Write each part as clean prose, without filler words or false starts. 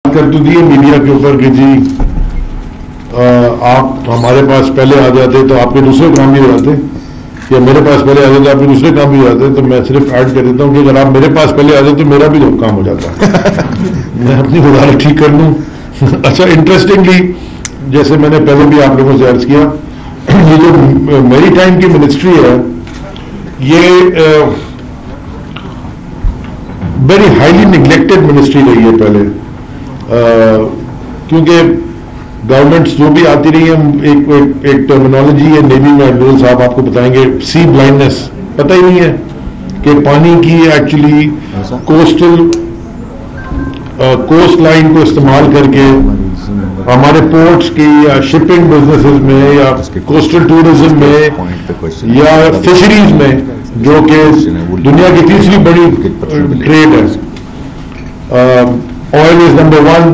कर तो दिए मीडिया के ऊपर कि जी आप हमारे पास पहले आ जाते तो आपके दूसरे काम भी हो जाते, या मेरे पास पहले आ जाते तो आपके दूसरे काम भी हो जाते। तो मैं सिर्फ ऐड कर देता हूँ कि अगर आप मेरे पास पहले आ जाते तो मेरा भी काम हो जाता मैं अपनी उदाहरण ठीक कर लूँ। अच्छा, इंटरेस्टिंगली जैसे मैंने पहले भी आप लोगों से अर्ज किया, ये जो मैरीटाइम की मिनिस्ट्री है ये वेरी हाईली निग्लेक्टेड मिनिस्ट्री रही है पहले, क्योंकि गवर्नमेंट्स जो भी आती रही है एक टर्मिनोलॉजी है नेवी में, एडमिरल साहब आपको बताएंगे, सी ब्लाइंडनेस, पता ही नहीं है कि पानी की एक्चुअली कोस्ट लाइन को इस्तेमाल करके हमारे पोर्ट्स की या शिपिंग बिजनेसेस में या कोस्टल टूरिज्म में या फिशरीज में, जो कि दुनिया की तीसरी बड़ी ट्रेड है। ऑयल इज नंबर 1,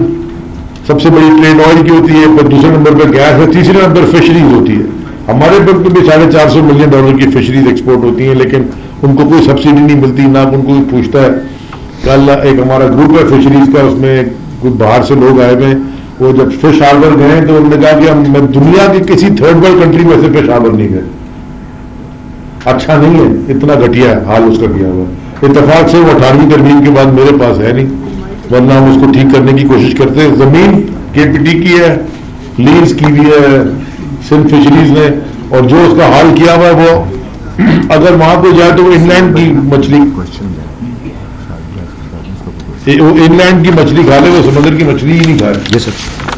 सबसे बड़ी ट्रेड ऑयल की होती है, पर दूसरे नंबर पर गैस है, तीसरे नंबर फिशरीज होती है। हमारे पर भी $450 मिलियन की फिशरीज एक्सपोर्ट होती हैं, लेकिन उनको कोई सब्सिडी नहीं मिलती, ना उनको कोई पूछता है। कल एक हमारा ग्रुप है फिशरीज का, उसमें कुछ बाहर से लोग आए हुए, वो जब फिश हार्बर गए तो उन्होंने कहा कि हम दुनिया की किसी थर्ड वर्ल्ड कंट्री में से फिश हार्बर नहीं गए। अच्छा नहीं है, इतना घटिया हाल उसका किया हुआ। इत्तेफाक से वो 18वीं तरमीम के बाद मेरे पास है नहीं, वरना हम उसको ठीक करने की कोशिश करते हैं। जमीन केपीटी की है, लीज की भी है सिंध फिशरीज ने, और जो उसका हाल किया हुआ है वो अगर वहां को जाए तो वो इंग्लैंड की मछली खा ले, वो समुद्र की मछली ही नहीं खाए।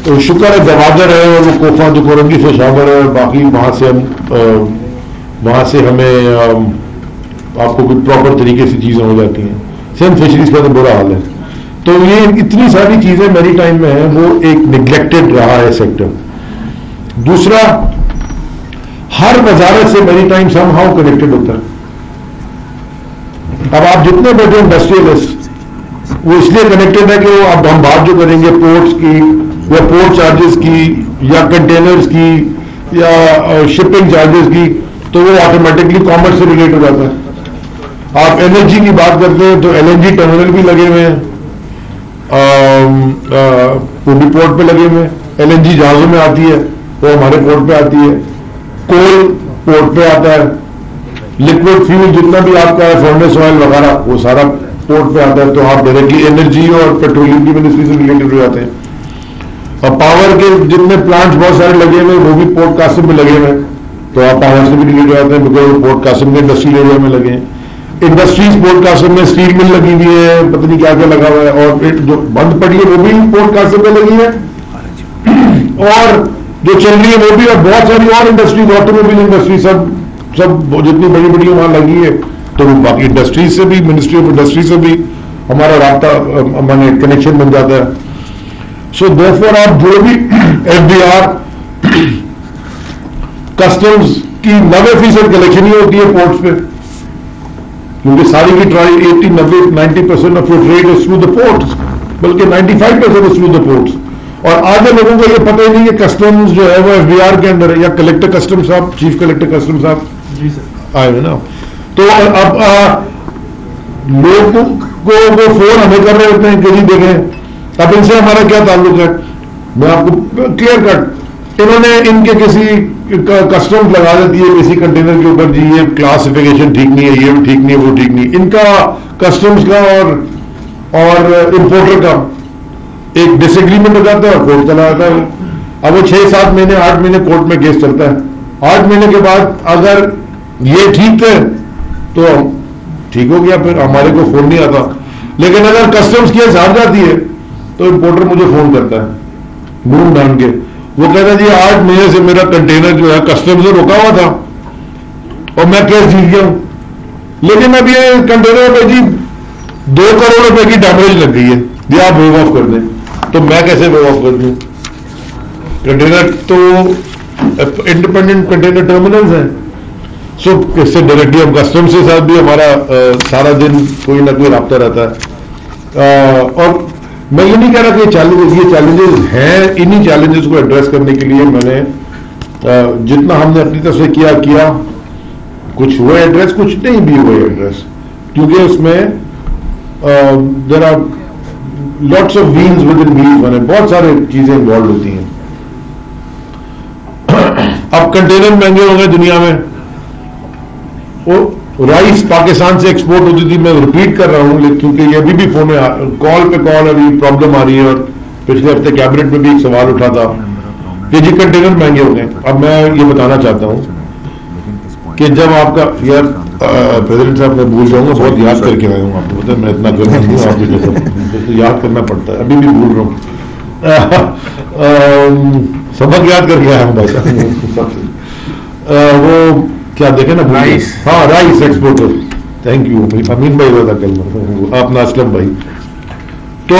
तो शुक्र है गवादर है और वो कोफा दुकोरंगी फिश हार्बर है, बाकी वहां से हमें आपको कुछ प्रॉपर तरीके से चीजें हो जाती हैं। सिंध फिशरीज का तो बुरा हाल है। तो ये इतनी सारी चीजें मैरीटाइम में है, वो एक निग्लेक्टेड रहा है सेक्टर। दूसरा, हर वजारत से मैरीटाइम समहाउ कनेक्टेड होता है। अब आप जितने बैठे इंडस्ट्रियलिस्ट, वो इसलिए कनेक्टेड है कि वो अब हम बात जो करेंगे पोर्ट्स की या पोर्ट चार्जेस की या कंटेनर्स की या शिपिंग चार्जेस की, तो वो ऑटोमेटिकली कॉमर्स से रिलेट हो जाता है। आप एनर्जी की बात करते हैं तो एलएनजी टर्मिनल भी लगे हुए हैं, पूरी पोर्ट पे लगे हुए हैं, एलएनजी जहाजों में आती है वो हमारे पोर्ट पे आती है, कोल पोर्ट पे आता है, लिक्विड फ्यूल जितना भी आपका है फर्नेस ऑयल वगैरह वो सारा पोर्ट पे आता है। तो आप डायरेक्टली एनर्जी और पेट्रोलियम की मिनिस्ट्री से रिलेटेड हो जाते हैं। और पावर के जितने प्लांट्स बहुत सारे लगे हुए वो भी पोर्ट कासिम में लगे हुए हैं, तो आप पावर से भी रिलेटेड हो जाते हैं, बिकॉज पोर्ट कासिम के इंडस्ट्रियल एरिया में लगे हैं। इंडस्ट्रीज पोर्ट कासिम में स्टील मिल लगी हुई है, पता नहीं क्या क्या लगा हुआ है, और जो बंद पड़ी है वो भी पोर्ट कासिम में लगी है, और जो चल रही है वो भी, और बहुत सारी और इंडस्ट्रीज, ऑटोमोबाइल इंडस्ट्री सब जितनी बड़ी बड़ी वहां लगी है। तो बाकी इंडस्ट्रीज से भी, मिनिस्ट्री ऑफ इंडस्ट्री से भी हमारा राब्ता माने कनेक्शन बन जाता है। सो देयरफॉर आप जो भी एफडीआर कस्टम्स की 90% कलेक्शन ही होती है पोर्ट्स पे, क्योंकि सारी की try 80-90% of your trade is through the ports, बल्कि 95% इज थ्रू द पोर्ट्स। और आधे लोगों को ये पता ही नहीं कि कस्टम्स जो है वो एफडीआर के अंदर है, या कलेक्टर कस्टम साहब, चीफ कलेक्टर कस्टम साहब आए हुए ना। तो अब लोगों को वो फोन हमें कर रहे होते हैं कि जी देखें अब इनसे हमारा क्या ताल्लुक है। मैं आपको क्लियर कट, इन्होंने इनके किसी कस्टम्स लगा देती है किसी कंटेनर के ऊपर, जी ये क्लासिफिकेशन ठीक नहीं है, ये भी ठीक नहीं है, वो ठीक नहीं, इनका कस्टम्स का और इंपोर्टर का एक डिसएग्रीमेंट हो जाता है, कोर्ट चला जाता है। अब वो 6-7 महीने 8 महीने कोर्ट में केस चलता है। 8 महीने के बाद अगर ये ठीक है तो ठीक हो गया, फिर हमारे को फोन नहीं आता। लेकिन अगर कस्टम्स केस हार जाती है तो इंपोर्टर मुझे फोन करता है मुंह ढांड के, वो कहता है जी 8 महीने से मेरा कंटेनर जो है कस्टम्स से रुका हुआ था और मैं केस जीत गया हूं, लेकिन अब ये कंटेनर पे जी 2 करोड़ रुपए की डैमेज लग गई है, ये आप वेव ऑफ कर दें। तो मैं कैसे वेव ऑफ कर दूं? कंटेनर तो इंडिपेंडेंट कंटेनर टर्मिनल्स हैं, सो इससे डायरेक्टली हम कस्टम्स के साथ भी हमारा सारा दिन कोई ना कोई राब्ता रहता है। और मैं ये नहीं कह रहा कि ये चैलेंजेस हैं, इन्हीं चैलेंजेस को एड्रेस करने के लिए मैंने जितना हमने अपनी तरफ से किया, कुछ हुए एड्रेस, कुछ नहीं भी हुए एड्रेस, क्योंकि उसमें जरा lots of wheels with in wheels बने, बहुत सारे चीजें इन्वॉल्व होती हैं। अब कंटेनर महंगे हो गए दुनिया में। वो राइस पाकिस्तान से एक्सपोर्ट होती थी, मैं रिपीट कर रहा हूं क्योंकि ये अभी भी फोन में कॉल पे कॉल अभी प्रॉब्लम आ रही है, और पिछले हफ्ते कैबिनेट में भी एक सवाल उठा था कि जी कंटेनर महंगे हो गए। अब मैं ये बताना चाहता हूं कि जब आपका यार प्रेसिडेंट साहब मैं भूल जाऊंगा, बहुत याद करके आया हूँ, आपको पता है मैं इतना कर हूँ आपकी तो याद करना पड़ता है, अभी भी भूल रहा हूँ। सबक याद करके आया हूँ भाई साहब। वो क्या देखे ना, राइस, हाँ राइस एक्सपोर्टर, थैंक यू अमीन भाई वाला कल अपना असलम भाई। तो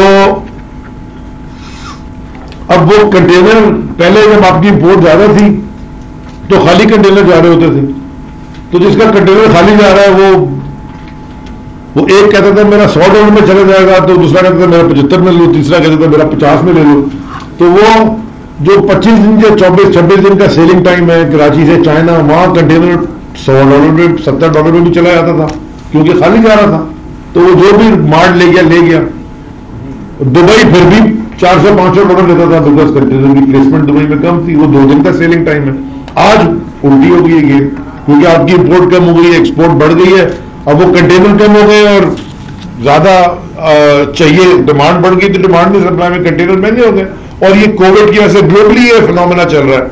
अब वो कंटेनर पहले जब आपकी इंपोर्ट ज्यादा थी तो खाली कंटेनर जा रहे होते थे, तो जिसका कंटेनर खाली जा रहा है वो एक कहता था मेरा $100 में चला जाएगा, तो दूसरा कहता था मेरा 75 में लो, तीसरा कहता था मेरा 50 में ले लो। तो वो जो 25 दिन के 24-26 दिन का सेलिंग टाइम है कराची से चाइना, वहां कंटेनर $100 में $70 में भी चला जाता था क्योंकि खाली जा रहा था। तो वो जो भी मार्ट ले गया। दुबई फिर भी $400-500 लेता था बिकॉज कंटेनर की प्लेसमेंट दुबई में कम थी, वो 2 दिन का सेलिंग टाइम है। आज उल्टी हो गई है गेम, क्योंकि आपकी इंपोर्ट कम हो गई है, एक्सपोर्ट बढ़ गई है, अब वो कंटेनर कम हो गए और ज्यादा चाहिए, डिमांड बढ़ गई, तो डिमांड में सप्लाई में कंटेनर महंगे हो गए। और ये कोविड की वजह से ग्लोबली ये फिनोमेना चल रहा है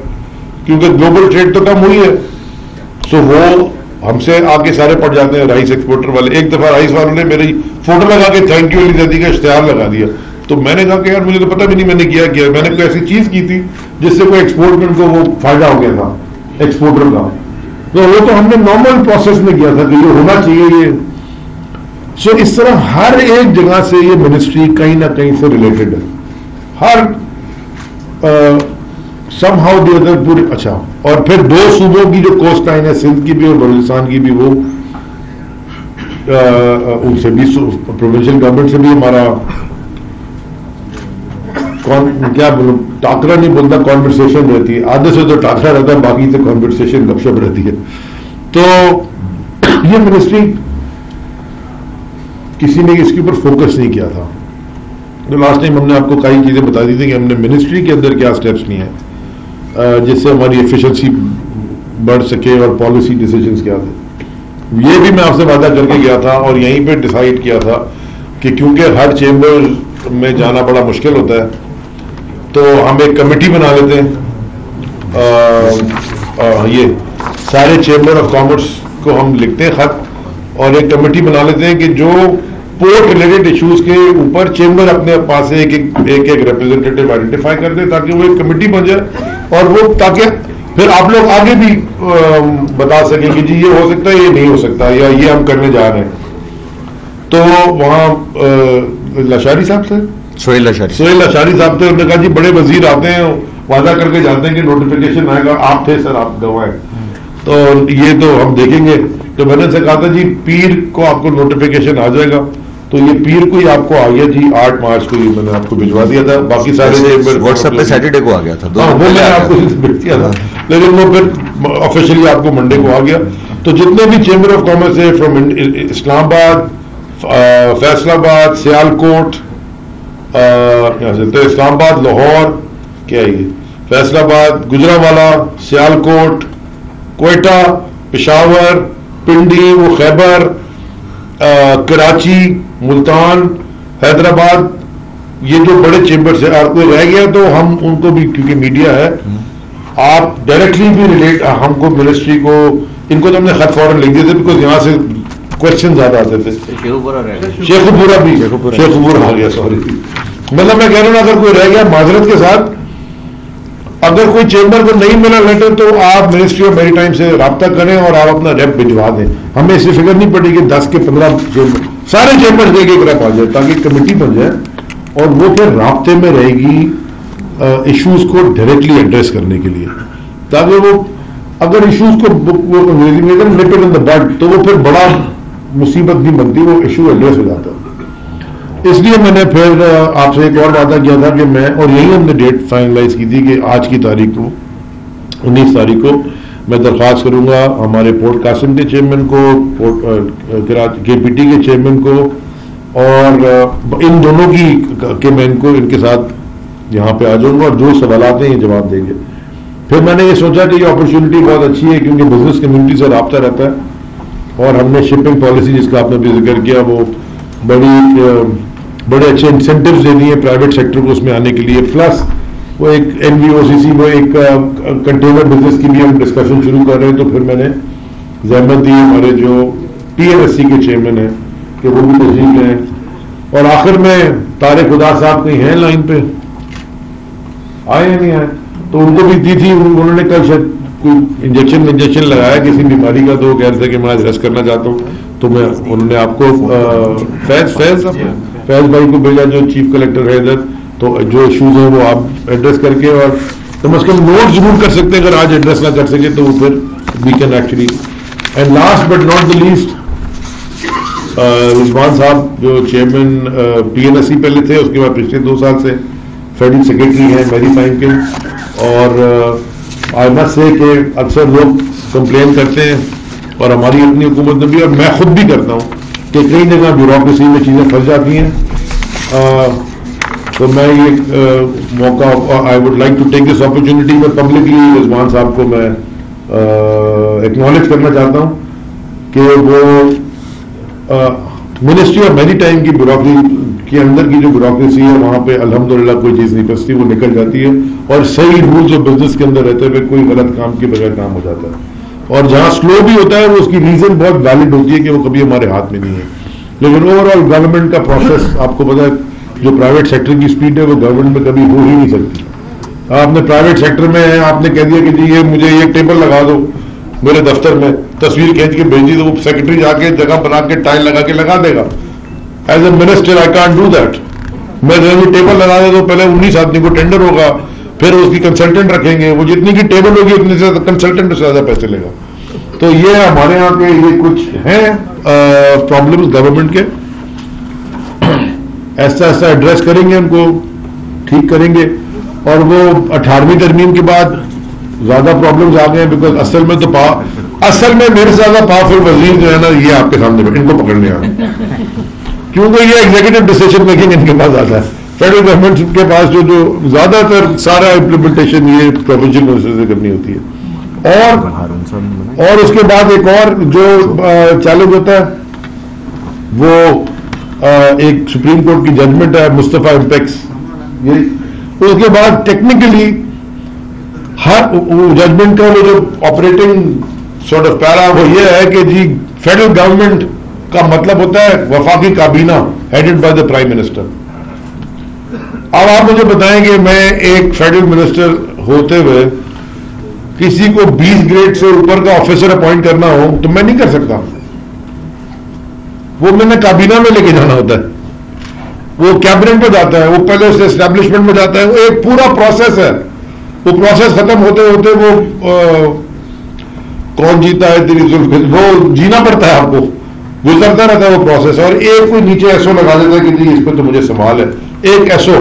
क्योंकि ग्लोबल ट्रेड तो कम हुई है, सो वो हमसे आगे सारे पड़ जाते हैं राइस एक्सपोर्टर वाले। एक दफा राइस वालों ने मेरी फोटो लगा के थैंक यू वाली का इश्तेहार लगा दिया, तो मैंने कहा कि यार मुझे तो पता भी नहीं मैंने किया, मैंने कोई ऐसी चीज की थी जिससे कोई एक्सपोर्टमेंट को वो फायदा हो गया था एक्सपोर्टर का, तो वो तो हमने नॉर्मल प्रोसेस में किया था कि ये होना चाहिए ये। सो इस तरह हर एक जगह से ये मिनिस्ट्री कहीं ना कहीं से रिलेटेड है, हर समहाउ द अदर पूरे। अच्छा, और फिर 2 सूबों की जो कोस्ट लाइन है, सिंध की भी और बलूचिस्तान की भी, वो उनसे भी प्रोविंशियल गवर्नमेंट से भी हमारा क्या बोलूं, टाकरा नहीं बोलता, कॉन्वर्सेशन रहती है, आधे से तो टाकरा रहता है, बाकी से कॉन्वर्सेशन गपशप रहती है। तो ये मिनिस्ट्री किसी ने इसके ऊपर फोकस नहीं किया था। तो लास्ट टाइम हमने आपको कई चीजें बता दी थी कि हमने मिनिस्ट्री के अंदर क्या स्टेप्स लिए हैं जिससे हमारी एफिशिएंसी बढ़ सके और पॉलिसी डिसीजंस क्या थे। ये भी मैं आपसे वादा करके गया था और यहीं पे डिसाइड किया था कि क्योंकि हर चेंबर में जाना बड़ा मुश्किल होता है, तो हम एक कमेटी बना लेते हैं, ये सारे चेंबर ऑफ कॉमर्स को हम लिखते हैं खत, और एक कमेटी बना लेते हैं कि जो पोर्ट रिलेटेड इश्यूज के ऊपर चेंबर अपने पास से एक रिप्रेजेंटेटिव आइडेंटिफाई कर दे, ताकि वो एक कमेटी बन जाए, और वो ताकि फिर आप लोग आगे भी बता सकें कि जी ये हो सकता है, ये नहीं हो सकता, या ये हम करने जा रहे हैं। तो वहाँ लशारी साहब से, सोहेल लशारी साहब थे, उन्होंने कहा जी बड़े वजीर आते हैं, वादा करके जाते हैं कि नोटिफिकेशन आएगा, आप थे सर, आप गवाए, तो ये तो हम देखेंगे। तो मैंने उनसे कहा था जी पीर को आपको नोटिफिकेशन आ जाएगा, तो ये पीर को ही आपको आ गया जी, 8 मार्च को ही मैंने आपको भिजवा दिया था। बाकी सारे व्हाट्सएप पे सैटरडे को आ गया था, हाँ वो मैंने आपको भेज दिया था, लेकिन वो फिर ऑफिशियली आपको मंडे को आ गया। तो जितने भी चेंबर ऑफ कॉमर्स है फ्रॉम इस्लामाबाद, फैसलाबाद, सियालकोट, इस्लामाबाद, लाहौर, क्या है फैसलाबाद, गुजरावाला, सियालकोट, कोयटा, पेशावर, पिंडी, वो खैबर, कराची, मुल्तान, हैदराबाद, ये जो बड़े चेंबर्स है, और कोई रह गया तो हम उनको भी, क्योंकि मीडिया है, आप डायरेक्टली भी रिलेट, हमको मिनिस्ट्री को, इनको तो हमने खत फौरन लिख दिए थे बिकॉज यहाँ से क्वेश्चन ज्यादा आते थे। शेखुपुरा आ गया, सॉरी, मतलब मैं कह रहा हूँ अगर कोई रह गया माजरत के साथ, अगर कोई चेंबर को नहीं मिला लेटर तो आप मिनिस्ट्री ऑफ मैरीटाइम से रब्ता करें और आप अपना रेप भिजवा दें। हमें इससे फिक्र नहीं पड़ी कि 10 के 15 चेंबर, सारे चेंबर एक एक रेप आ जाए, ताकि कमेटी बन जाए और वो फिर राब्ते में रहेगी इश्यूज को डायरेक्टली एड्रेस करने के लिए, ताकि वो अगर इश्यूज को निप इन द बड तो वो फिर बड़ा मुसीबत नहीं बनती, वो इशू एड्रेस हो जाता है। इसलिए मैंने फिर आपसे एक और वादा किया था कि मैं, और यही हमने डेट फाइनलाइज की थी कि आज की तारीख को 19 तारीख को मैं दरख्वास्त करूंगा हमारे पोर्ट कासिम के चेयरमैन को, पोर्ट KPT के चेयरमैन को और इन दोनों की के मैं इनके साथ यहाँ पे आ जाऊंगा और जो सवालात हैं ये जवाब देंगे। फिर मैंने ये सोचा कि ये अपॉर्चुनिटी बहुत अच्छी है क्योंकि बिजनेस कम्युनिटी से रब्ता रहता है और हमने शिपिंग पॉलिसी जिसका आपने भी जिक्र किया वो बड़े अच्छे इंसेंटिव्स दे दिए प्राइवेट सेक्टर को उसमें आने के लिए, प्लस वो एक NVOCC वो एक कंटेनर बिजनेस की भी हम डिस्कशन शुरू कर रहे हैं। तो फिर मैंने जहमत दी हमारे जो PNSC के चेयरमैन हैं कि वो भी तशरीफ लें। और आखिर में तारिक खुदा साहब कहीं हैं लाइन पे, आए नहीं आए, तो उनको भी दी थी। उन्होंने कल शायद कोई इंजेक्शन लगाया किसी बीमारी का, तो कह रहे थे कि मैं आज रेस्ट करना चाहता हूँ। तो मैं उन्होंने आपको फैज भाई को भेजा जो चीफ कलेक्टर है इधर, तो जो इश्यूज हैं वो आप एड्रेस करके और कम अज कम नोट जरूर कर सकते हैं। अगर आज एड्रेस ना कर सके तो वो फिर we can actually. And last but not the least, Rizwan साहब जो चेयरमैन PNSC पहले थे, उसके बाद पिछले 2 साल से फेडरल सेक्रेटरी हैं मेरी टाइम के। और आई मस्ट से कि अक्सर लोग कंप्लेन करते हैं और हमारी अपनी हुकूमत में भी, और मैं खुद भी करता हूँ कि कई जगह ब्यूरोक्रेसी में चीज़ें फंस जाती हैं। तो मैं ये मौका, I would like to take this opportunity में पब्लिकली रिजवान साहब को मैं एक्नॉलेज करना चाहता हूँ कि वो मिनिस्ट्री ऑफ मैरीटाइम की ब्यूरोक्रेसी के अंदर की जो ब्यूरोक्रेसी है वहाँ पे अल्हम्दुलिल्लाह कोई चीज़ नहीं फंसती, वो निकल जाती है और सही रूल जो बिजनेस के अंदर रहते हुए कोई गलत काम के बगैर काम हो जाता है। और जहाँ स्लो भी होता है वो उसकी रीजन बहुत वैलिड होती है कि वो कभी हमारे हाथ में नहीं है। लेकिन ओवरऑल गवर्नमेंट का प्रोसेस आपको पता है, जो प्राइवेट सेक्टर की स्पीड है वो गवर्नमेंट में कभी हो ही नहीं सकती। आपने प्राइवेट सेक्टर में है, आपने कह दिया कि जी ये मुझे ये टेबल लगा दो मेरे दफ्तर में, तस्वीर खींच के भेज दी, तो वो सेक्रेटरी जाके जगह बना के टाइल लगा के लगा देगा। As a minister I can't do that. मैं टेबल लगा दे तो पहले 19 आदमी को टेंडर होगा, फिर उसकी कंसल्टेंट रखेंगे, वो जितनी की टेबल होगी उतने से कंसल्टेंट से ज्यादा पैसे लेगा। तो ये हमारे यहाँ के ये कुछ हैं प्रॉब्लम्स गवर्नमेंट के, ऐसा ऐसा एड्रेस करेंगे, उनको ठीक करेंगे। और वो 18वीं तरमीम के बाद ज्यादा प्रॉब्लम्स आ गए हैं, बिकॉज असल में मेरे से ज्यादा पावरफुल वजीर जो है ना, ये आपके सामने इनको पकड़ने आ गए, क्योंकि ये एग्जीक्यूटिव डिसीजन मेकिंग इनके पास आता है। फेडरल गवर्नमेंट के पास जो ज्यादातर सारा इम्प्लीमेंटेशन ये प्रोविंशियल मिनिस्टर से करनी होती है। और उसके बाद एक और जो चैलेंज होता है वो एक सुप्रीम कोर्ट की जजमेंट है मुस्तफा इम्पेक्स, ये उसके बाद टेक्निकली हर जजमेंट का वो जो ऑपरेटिंग सॉर्ट ऑफ पैरा वो ये है कि जी फेडरल गवर्नमेंट का मतलब होता है वफाकी काबीना headed by the prime minister. अब आप मुझे बताएं कि मैं एक फेडरल मिनिस्टर होते हुए किसी को 20 ग्रेड से ऊपर का ऑफिसर अपॉइंट करना हो तो मैं नहीं कर सकता। वो मैंने काबीना में लेके जाना होता है, वो कैबिनेट में जाता है, वो पहले उस एस्टेब्लिशमेंट में जाता है, वो एक पूरा प्रोसेस है। वो प्रोसेस खत्म होते होते वो कौन जीता है तेरी जुल्फ, वो जीना पड़ता है, आपको गुजरता रहता है वो प्रोसेस। और एक कोई नीचे एसओ लगा देता है कि जी इस पर तो मुझे सवाल है। एक एसओ,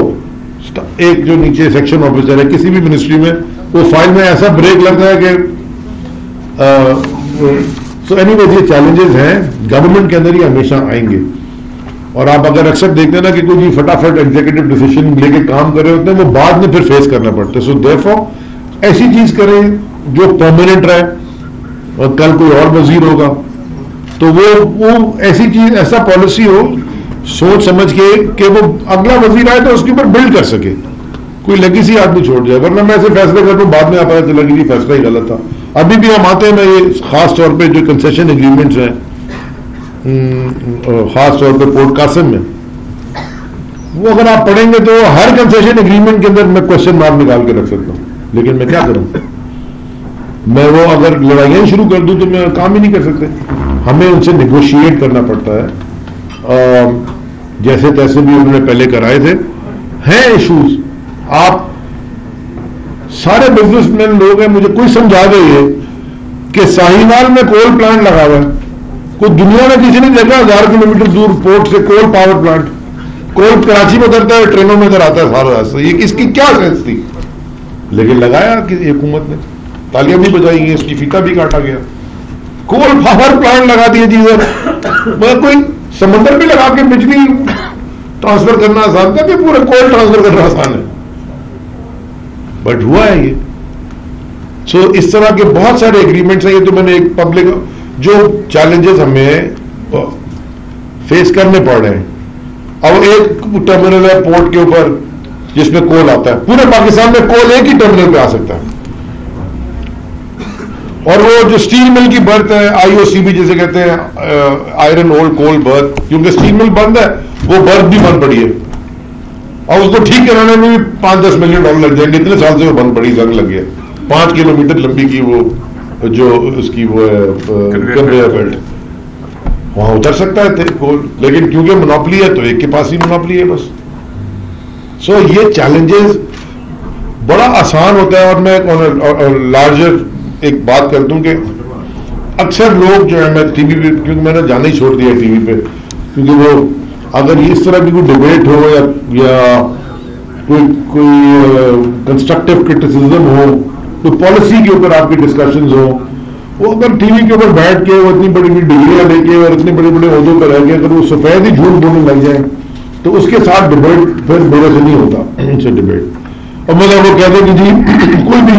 एक जो नीचे सेक्शन ऑफिसर है किसी भी मिनिस्ट्री में, वो फाइल में ऐसा ब्रेक लगता है कि सो एनीवेज ये चैलेंजेस हैं गवर्नमेंट के अंदर, ही हमेशा आएंगे। और आप अगर अक्सर देखते हैं ना कि कोई फटाफट एग्जीक्यूटिव डिसीजन लेके काम कर रहे होते हैं, वो बाद में फिर फेस करना पड़ता है। सो देयरफॉर ऐसी चीज करें जो परमानेंट रहे, और कल कोई और वजीर होगा तो वो ऐसी चीज, ऐसा पॉलिसी हो सोच समझ के कि वो अगला वजीर आए तो उसके ऊपर बिल्ड कर सके, कोई लेगेसी आदमी छोड़ जाए। वरना मैं ऐसे फैसले कर दूं बाद में आप पता चला कि फैसला ही गलत था। अभी भी हम आते हैं ना, ये खास तौर पे जो कंसेशन एग्रीमेंट्स हैं, खास तौर पे पोर्ट कासिम में, वो अगर आप पढ़ेंगे तो हर कंसेशन एग्रीमेंट के अंदर मैं क्वेश्चन मार्क निकाल के रख सकता हूं। लेकिन मैं क्या करूं, मैं वो अगर लड़ाइयां शुरू कर दूं तो मैं काम ही नहीं कर सकते। हमें उनसे निगोशिएट करना पड़ता है, जैसे तैसे भी उन्होंने पहले कराए थे। हैं इश्यूज, आप सारे बिजनेसमैन लोग हैं, मुझे कोई समझा दे कि साहिवाल में कोल प्लांट लगा हुआ है, कोई दुनिया में किसी ने देखा 1000 किलोमीटर दूर पोर्ट से कोल पावर प्लांट, कोल कराची में उतरता है, ट्रेनों में इधर आता है सारा रास्ता। ये इसकी क्या सेंस थी, लेकिन लगाया कि हुकूमत ने, तालियां भी बजाई गई, इसकी फीता भी काटा गया, कोल पावर प्लांट लगा दिए जी सर। मगर कोई समंदर में लगा के बिजली ट्रांसफर करना आसान था कि पूरे कोल ट्रांसफर करना आसान है, बट हुआ है ये। सो इस तरह के बहुत सारे एग्रीमेंट्स हैं। ये तो मैंने एक पब्लिक जो चैलेंजेस हमें फेस करने पड़ रहे हैं। अब एक टर्मिनल है पोर्ट के ऊपर जिसमें कोल आता है, पूरे पाकिस्तान में कोल एक ही टर्मिनल पे आ सकता है, और वो जो स्टील मिल की बर्थ है, आईओसीबी जिसे कहते हैं, आयरन ओर कोल बर्थ, क्योंकि स्टील मिल बंद है, वो बर्थ भी बंद पड़ी है और उसको ठीक कराने में भी $5-10 मिलियन लग जाएंगे। इतने साल से वो बंद पड़ी, जंग लगी है। 5 किलोमीटर लंबी की वो जो उसकी वो है कन्वेयर बेल्ट, वहां उतर सकता है कोल, लेकिन क्योंकि मोनोपोली है तो एक के पास ही मोनोपोली है बस। सो ये चैलेंजेस बड़ा आसान होता है। और मैं लार्जर एक बात कर दूं कि अक्सर लोग जो है, मैं टीवी पे, क्योंकि मैंने जाना ही छोड़ दिया टीवी पे, क्योंकि वो अगर इस तरह की कोई डिबेट हो या कोई कंस्ट्रक्टिव क्रिटिसिज्म हो, कोई पॉलिसी के ऊपर आपकी डिस्कशंस हो, वो अगर टीवी के ऊपर बैठ के वो इतनी बड़ी बड़ी डिग्रियां लेके और इतने बड़े बड़े ओहदों पर रह के अगर वो सफेद ही झूठ बोलने लग जाए तो उसके साथ डिबेट फिर मेरे से नहीं होता, उनसे डिबेट। और मतलब वो कहते कि जी कोई भी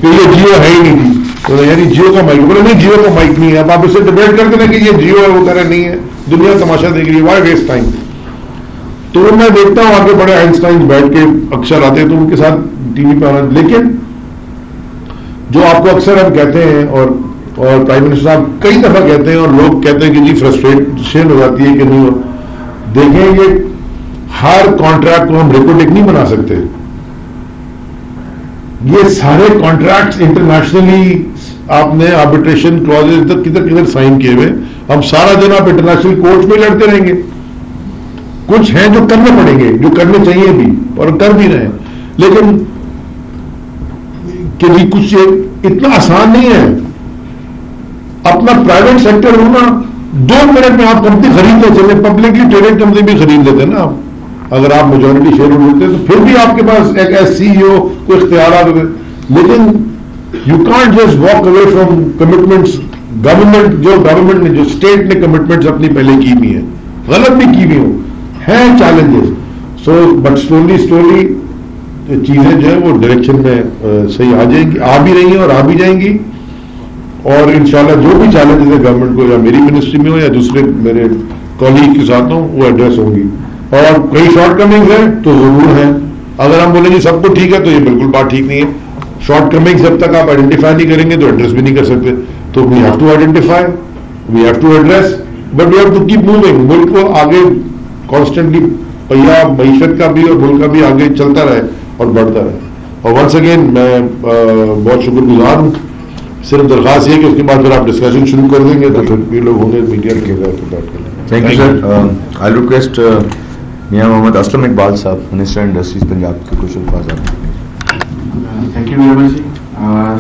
कि ये जियो है ही नहीं थी, तो यानी जियो का माइक, बोले नहीं जियो का माइक नहीं है। अब आप इससे डिबेट करते ना कि ये जियो है, वो कह रहे नहीं है, दुनिया तमाशा देख रही है, व्हाई वेस्ट टाइम। तो मैं देखता हूं आगे बड़े आइंस्टाइन बैठ के अक्सर आते हैं, तो उनके साथ टीवी पर आना। लेकिन जो आपको अक्सर हम कहते हैं और प्राइम मिनिस्टर साहब कई दफा कहते हैं और लोग कहते हैं कि जी फ्रस्ट्रेशन हो जाती है कि नहीं हो, देखें ये हर कॉन्ट्रैक्ट को हम रेकोर्डिक नहीं बना सकते। ये सारे कॉन्ट्रैक्ट्स इंटरनेशनली आपने आर्बिट्रेशन क्लॉजेज तक किधर साइन किए हुए, हम सारा दिन आप इंटरनेशनल कोर्ट में लड़ते रहेंगे। कुछ हैं जो करने पड़ेंगे, जो करने चाहिए भी और कर भी रहे हैं, लेकिन कि भी कुछ इतना आसान नहीं है। अपना प्राइवेट सेक्टर हो ना, 2 मिनट में आप कंपनी खरीद ले चले, पब्लिकली ट्रेडेड कंपनी भी खरीद लेते हैं ना आप, अगर आप मेजॉरिटी शेयर होल्डर होते तो फिर भी आपके पास एक CEO को इख्तियार होते, लेकिन you can't just walk away from commitments. Government ने जो स्टेट ने कमिटमेंट्स अपनी पहले की हुई है, गलत भी की हुई हो, हैं चैलेंजेस। सो बट स्लोली चीजें जो है वो डायरेक्शन में सही आ जाएंगी, आ भी रही हैं और आ भी जाएंगी। और इंशाल्लाह जो भी चैलेंजेस है गवर्नमेंट को, या मेरी मिनिस्ट्री में हो या दूसरे मेरे कॉलीग के साथ हो, वो एड्रेस होंगी। और कई शॉर्टकमिंग्स हैं तो जरूर हैं। अगर हम बोलेंगे सबको ठीक है तो ये बिल्कुल बात ठीक नहीं है। शॉर्टकमिंग्स जब तक आप आइडेंटिफाई नहीं करेंगे तो एड्रेस भी नहीं कर सकते। तो we have to identify, we have to address, but we have to keep moving. मुल्क को आगे कॉन्स्टेंटली पहिया मईशत का भी और मुल्क का भी आगे चलता रहे और बढ़ता रहे। और वंस अगेन मैं बहुत शुक्रगुजार हूँ। सिर्फ दरखास्त है कि उसके बाद फिर आप डिस्कशन शुरू कर देंगे तो फिर ये लोग होंगे मीडिया के बात करेंगे। Thank you sir. I request Mian Mohammad Aslam Iqbal sahab, minister industries Punjab के कुछ अल्फाज आप। Thank you very much ji.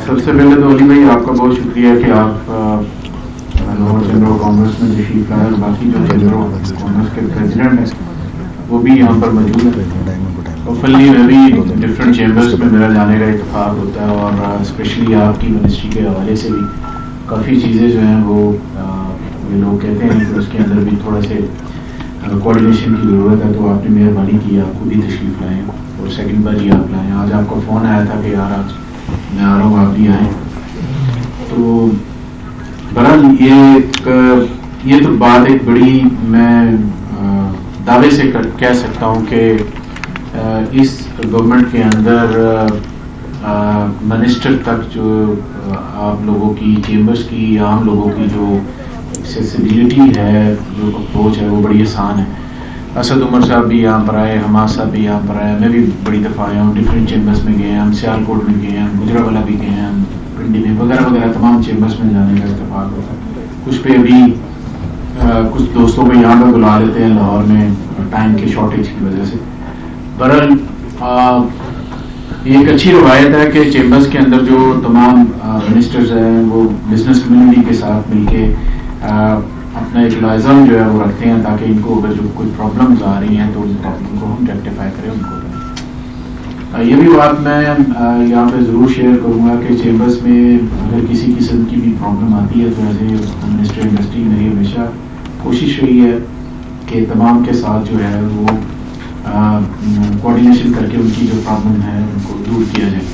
सबसे पहले तो अली भाई आपका बहुत शुक्रिया कि आप लाहौर चेंबर ऑफ कॉमर्स में तशरीफ लाए और बाकी जो चेंबर ऑफ कॉमर्स के प्रेसिडेंट हैं वो भी यहाँ पर मौजूद है। और फली में भी डिफरेंट चेंबर्स में मेरा जाने का इत्तेफाक होता है और स्पेशली आपकी मिनिस्ट्री के हवाले से भी काफ़ी चीज़ें जो हैं वो ये लोग कहते हैं कि उसके अंदर भी थोड़ा से कोऑर्डिनेशन की ज़रूरत है। तो आपने मेहरबानी की, आप खुद ही तशरीफ लाएँ और सेकंड बार ही आप लाएँ। आज आपका फ़ोन आया था कि यार आज मैं आ रहा हूँ, आप भी आएँ। तो बहरहाल ये तो बात एक बड़ी मैं दावे से कह सकता हूँ कि इस गवर्नमेंट के अंदर मिनिस्टर तक जो आप लोगों की चेंबर्स की, आम लोगों की जो एक्सेसिबिलिटी है, जो अप्रोच है वो बड़ी आसान है। असद उमर साहब भी यहाँ पर आए, हमाद साहब भी यहाँ पर आए, मैं भी बड़ी दफ़ा आया हूँ, डिफरेंट चेंबर्स में गए हैं, हम सियालकोट में गए हैं, गुजरावाला भी गए हैं, पिंडी में वगैरह वगैरह तमाम चेंबर्स में जाने का इत्तेफाक होता है। कुछ पे अभी कुछ दोस्तों को यहाँ पर बुला लेते हैं लाहौर में टाइम के शॉर्टेज की वजह से। बहरहाल ये एक अच्छी रवायत है कि चेंबर्स के अंदर जो तमाम मिनिस्टर्स हैं वो बिजनेस कम्युनिटी के साथ मिलके अपना एक लाइज़म जो है वो रखते हैं ताकि इनको अगर जो कोई प्रॉब्लम्स आ रही हैं तो उन प्रॉब्लम को हम रेक्टिफाई करें उनको। ये भी बात मैं यहाँ पे ज़रूर शेयर करूँगा कि चेंबर्स में अगर किसी किस्म की भी प्रॉब्लम आती है तो एज ए मिनिस्टर इंडस्ट्री मेरी हमेशा कोशिश रही है के तमाम के साथ जो है वो कोऑर्डिनेशन करके उनकी जो प्रॉब्लम है उनको दूर किया जाए।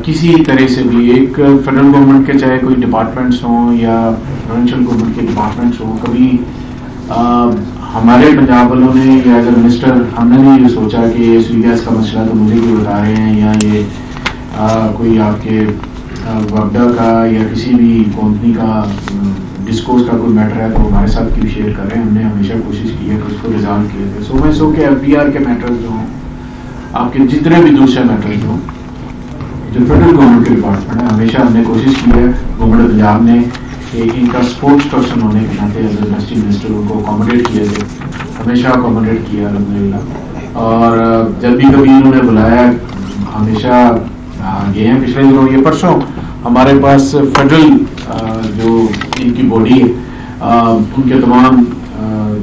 किसी तरह से भी एक फेडरल गवर्नमेंट के चाहे कोई डिपार्टमेंट्स हों या प्रोविंशियल गवर्नमेंट के डिपार्टमेंट्स हों, कभी हमारे पंजाब वालों ने या एज ए मिनिस्टर हमने नहीं ये सोचा कि ये स्वी गैस का मसला तो मुझे क्यों बता रहे हैं, या ये कोई आपके वगडा का या किसी भी कंपनी का डिस्कोर्स का कोई मैटर है तो हमारे साथ क्यों शेयर कर रहे हैं। हमने हमेशा कोशिश की है कि उसको रिजॉल्व किए थे। सो मैं सो के FBR के मैटर्स जो हों, आपके जितने भी दूसरे मैटर्स हों जो फेडरल गवर्नमेंट के डिपार्टमेंट है, हमेशा हमने कोशिश की है गवर्नमेंट पंजाब ने कि इनका स्पोर्ट्स पर्सन होने के नाते एज ए यूनिवर्सिटी मिनिस्टर उनको अकोमोडेट किया जाए, हमेशा अकोमोडेट किया अल्हम्दुलिल्लाह। और जब भी कभी इन्होंने बुलाया हमेशा गए हैं। पिछले दिनों ये परसों हमारे पास फेडरल जो इनकी बॉडी है उनके तमाम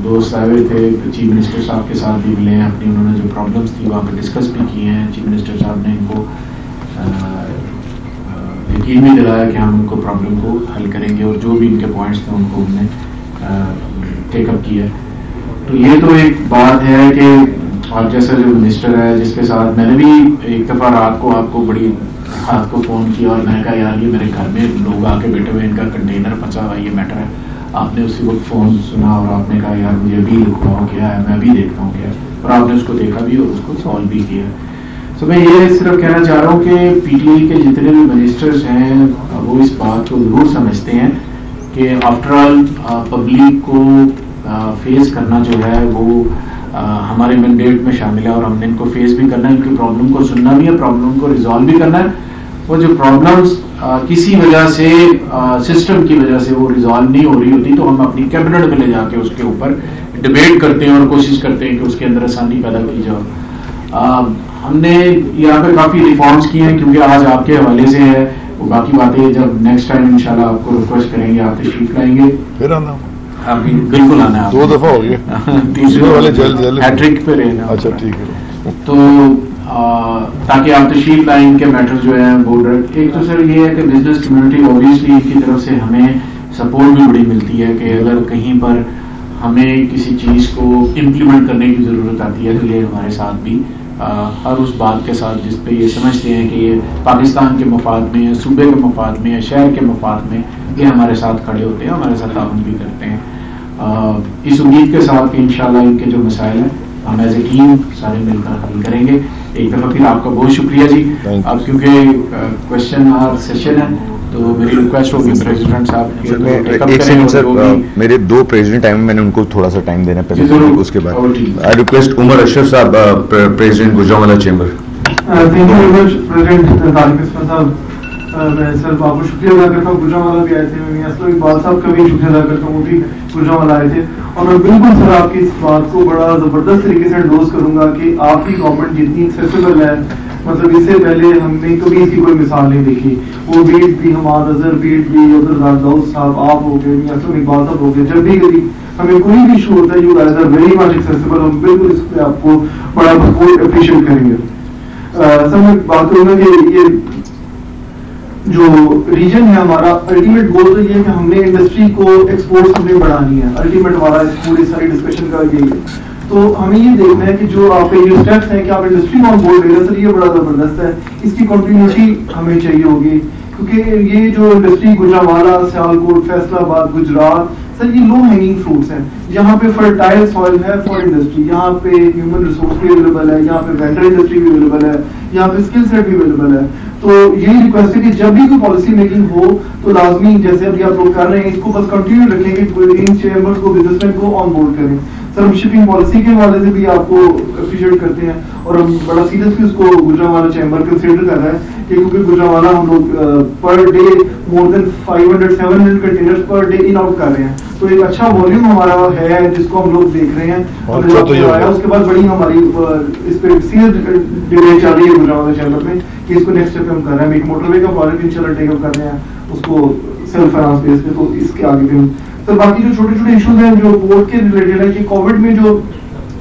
दोस्त आए हुए थे, चीफ मिनिस्टर साहब के साथ भी मिले हैं, अपनी उन्होंने जो प्रॉब्लम्स थी वहाँ पे डिस्कस भी किए हैं। चीफ मिनिस्टर साहब ने इनको यकीन भी दिलाया कि हम उनको प्रॉब्लम को हल करेंगे और जो भी इनके पॉइंट्स थे उनको हमने टेकअप किया। तो ये तो एक बात है कि आप जैसा जो मिनिस्टर है जिसके साथ मैंने भी एक दफ़ा रात को आपको फ़ोन किया और मैंने कहा यार ये मेरे घर में लोग आके बैठे हुए, इनका कंटेनर फंसा हुआ, ये मैटर है। आपने उसी वक्त फ़ोन सुना और आपने कहा यार मुझे अभी लिखवाओ क्या है, मैं अभी देखता हूँ क्या है, और आपने उसको देखा भी और उसको सॉल्व भी किया। तो मैं ये सिर्फ कहना चाह रहा हूँ कि PTI के जितने भी मिनिस्टर्स हैं वो इस बात को जरूर समझते हैं कि आफ्टर ऑल पब्लिक को फेस करना जो है वो हमारे मैंडेट में शामिल है और हमने इनको फेस भी करना है, इनकी प्रॉब्लम को सुनना भी है, प्रॉब्लम को रिजॉल्व भी करना है। वो जो प्रॉब्लम्स किसी वजह से सिस्टम की वजह से वो रिजॉल्व नहीं हो रही होती तो हम अपनी कैबिनेट में ले जाके उसके ऊपर डिबेट करते हैं और कोशिश करते हैं कि उसके अंदर आसानी पैदा की जाए। हमने यहाँ पे काफ़ी रिफॉर्म्स किए हैं क्योंकि आज आपके हवाले से है, वो बाकी बातें जब नेक्स्ट टाइम इंशाल्लाह आपको रिक्वेस्ट करेंगे आप तशरीफ लाएंगे, फिर आना बिल्कुल आना है। 2 दफा हो गया तीसरे वाले जल्द हैट्रिक पे रहना। अच्छा ठीक है। तो ताकि आप तशरीफ लाएं, इनके मैटर्स जो है वो एक तो सर ये है कि बिजनेस कम्युनिटी ऑब्वियसली इनकी तरफ से हमें सपोर्ट भी बड़ी मिलती है कि अगर कहीं पर हमें किसी चीज़ को इम्प्लीमेंट करने की ज़रूरत आती है तो ये हमारे साथ भी हर उस बात के साथ जिस पे ये समझते हैं कि ये पाकिस्तान के मफाद में, सूबे के मफाद में, शहर के मफाद में, ये हमारे साथ खड़े होते हैं, हमारे साथ ताउन भी करते हैं। इस उम्मीद के साथ कि इंशाल्लाह इनके जो मसाइल हैं हम एज ए टीम सारे मिलकर हल करेंगे। एक दफ़ा फिर आपका बहुत शुक्रिया जी। अब क्योंकि क्वेश्चन और सेशन है तो मेरी रिक्वेस्ट होगी प्रेसिडेंट साहब एक सेकंड सर, मेरे 2 प्रेसिडेंट टाइम मैंने उनको थोड़ा सा टाइम देना पहले, उसके बाद I request Umar Ashraf sahab, president Gujranwala chamber. Thank you very much president Tariq Isfa sahab. मैं सर आपको शुक्रिया अदा करता हूँ, गुजरांवाला भी आए थे, मैं असलम इकबाल साहब का भी शुक्रिया अदा करता हूँ, वो भी गुजरांवाला आए थे। और मैं बिल्कुल सर आपकी इस बात को बड़ा ज़बरदस्त तरीके से एंडोर्स करूंगा कि आपकी गवर्नमेंट जितनी एक्सेसिबल है, मतलब इससे पहले हमने कभी इसकी कोई मिसाल नहीं देखी। वो बीट भी हमारा नजर बीट भी उधर दाऊद साहब आप हो गए, असलम इकबाल साहब हो गए, जब भी कभी हमें कोई भी इशू होता है you guys are very much accessible, हम बिल्कुल इस पे आपको बड़ा भरपूर अप्रिशिएट करेंगे। सर मैं बात करूंगा कि ये जो रीजन है हमारा अल्टीमेट गोल तो ये है कि हमने इंडस्ट्री को एक्सपोर्ट्स हमने बढ़ानी है, अल्टीमेट हमारा इस पूरी सारी डिस्कशन का यही है। तो हमें ये देखना है कि जो आप ये स्टेप्स हैं कि आप इंडस्ट्री ऑन बोर्ड ले रहे हैं सर, ये बड़ा जबरदस्त है, इसकी कंटिन्यूटी हमें चाहिए होगी क्योंकि ये जो इंडस्ट्री गुजरांवाला, सियालकोट, फैसलाबाद, गुजरात सर ये लो हैंगिंग फ्रूट्स हैं, यहाँ पे फर्टाइल सॉइल है फॉर इंडस्ट्री, यहाँ पे ह्यूमन रिसोर्स भी अवेलेबल है, यहाँ पे वेंडर इंडस्ट्री भी अवेलेबल है, यहाँ पे स्किल सेट भी अवेलेबल है। तो यही रिक्वेस्ट है कि जब भी कोई पॉलिसी मेकिंग हो तो लाजमी जैसे अभी आप लोग कर रहे हैं इसको बस कंटिन्यू रखें कि इन चेंबर्स को, बिजनेसमैन को ऑन बोर्ड करें। सर हम शिपिंग पॉलिसी के हवाले से भी आपको अप्रिशिएट करते हैं और हम बड़ा सीरियसली उसको गुजरांवाला चैम्बर कंसिडर कर रहे हैं क्योंकि गुजरांवाला हम लोग per day more than 500-700 containers per day in out कर रहे हैं, तो एक अच्छा वॉल्यूम हमारा है जिसको हम लोग देख रहे हैं। उसके बाद बड़ी हमारी इस पे सीरियस डिबेट चल रही है गुजरांवाला चैम्बर में कि इसको नेक्स्ट स्टेप हम कर रहे हैं, एक मोटरवे का प्रोजेक्ट इंशाल्लाह टेकअप कर रहे हैं उसको सेल्फ फाइनेंस बेस पे, तो इसके आगे भी तो बाकी जो छोटे छोटे इश्यूज हैं जो बोर्ड के रिलेटेड है कि कोविड में जो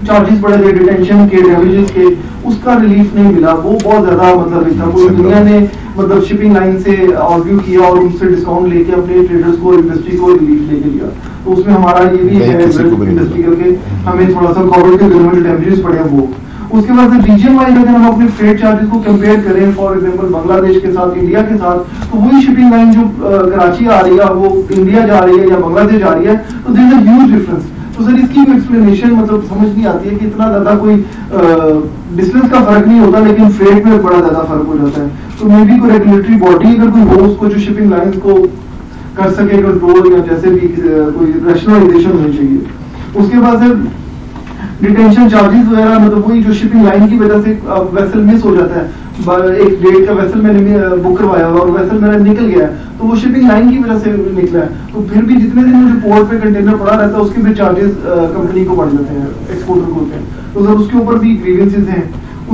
चार्जेस बढ़े थे डिटेंशन के, डैमेजेस के, उसका रिलीफ नहीं मिला। वो बहुत ज्यादा मतलब था, पूरी दुनिया ने मतलब शिपिंग लाइन से आर्ग्यू किया और उनसे डिस्काउंट लेके अपने ट्रेडर्स को, इंडस्ट्री को रिलीफ लेके दिया। तो उसमें हमारा ये भी है इंडस्ट्री करके हमें थोड़ा सा कॉर्पोरेट के गवर्नमेंट डैमेजेस पड़े वो। उसके बाद रीजन वाइज अगर हम अपने फ्रेट चार्जेस को कंपेयर करें फॉर एग्जांपल बांग्लादेश के साथ, इंडिया के साथ, तो वही शिपिंग लाइन जो कराची आ रही है वो इंडिया जा रही है या बांग्लादेश जा रही है, तो there is a huge difference. तो सर इसकी एक्सप्लेनेशन मतलब समझ नहीं आती है कि इतना ज्यादा कोई डिस्टेंस का फर्क नहीं होता लेकिन फ्रेट में बड़ा ज्यादा फर्क हो जाता है। तो मे बी कोई रेगुलेटरी बॉडी अगर कोई हो उसको जो शिपिंग लाइंस को कर सके कंट्रोल या जैसे भी कोई रैशनलाइजेशन होनी चाहिए। उसके बाद सर डिटेंशन चार्जेस वगैरह मतलब वही जो शिपिंग लाइन की वजह से वेसल मिस हो जाता है, एक डेट का वेसल मैंने बुक करवाया और वेसल मेरा निकल गया तो वो शिपिंग लाइन की वजह से निकला है, तो फिर भी जितने दिन मुझे पोर्ट पे कंटेनर पड़ा रहता है उसके भी चार्जेस कंपनी को बढ़ जाते हैं, एक्सपोर्टर को होते हैं, तो सर उसके ऊपर भी ग्रीवेंसेस हैं।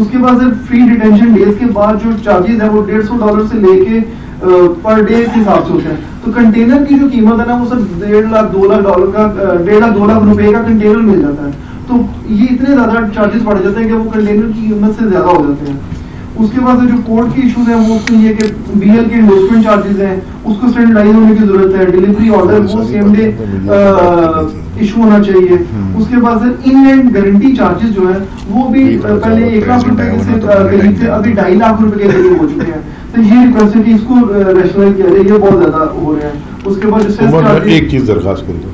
उसके बाद सर फ्री डिटेंशन डेज के बाद जो चार्जेस है वो $150 से लेके पर डे के हिसाब से होते हैं। तो कंटेनर की जो कीमत है ना वो सर $1.5 लाख $2 लाख का $1.5 लाख रुपए का कंटेनर मिल जाता है। तो ये इतने ज्यादा चार्जेस बढ़ जाते हैं कि वो कंटेनर की कीमत से ज्यादा हो जाते हैं। उसके बाद जो पोर्ट के इश्यूज हैं वो उसमें ये कि बीएल के इन्वेस्टमेंट चार्जेस हैं उसको स्टैंडर्डाइज होने की जरूरत है, डिलीवरी ऑर्डर वो सेम डे इशू होना चाहिए। उसके बाद सर इनलैंड गारंटी चार्जेस जो है वो भी पहले 1 लाख रुपए से करीब से अभी 2.5 लाख रुपए के करीब हो चुके हैं। तो ये रिक्वेस्ट है कि इसको रैशनल किया जाए, ये बहुत ज्यादा हो रहे हैं। उसके बाद एक चीज दरखास्त कर दो,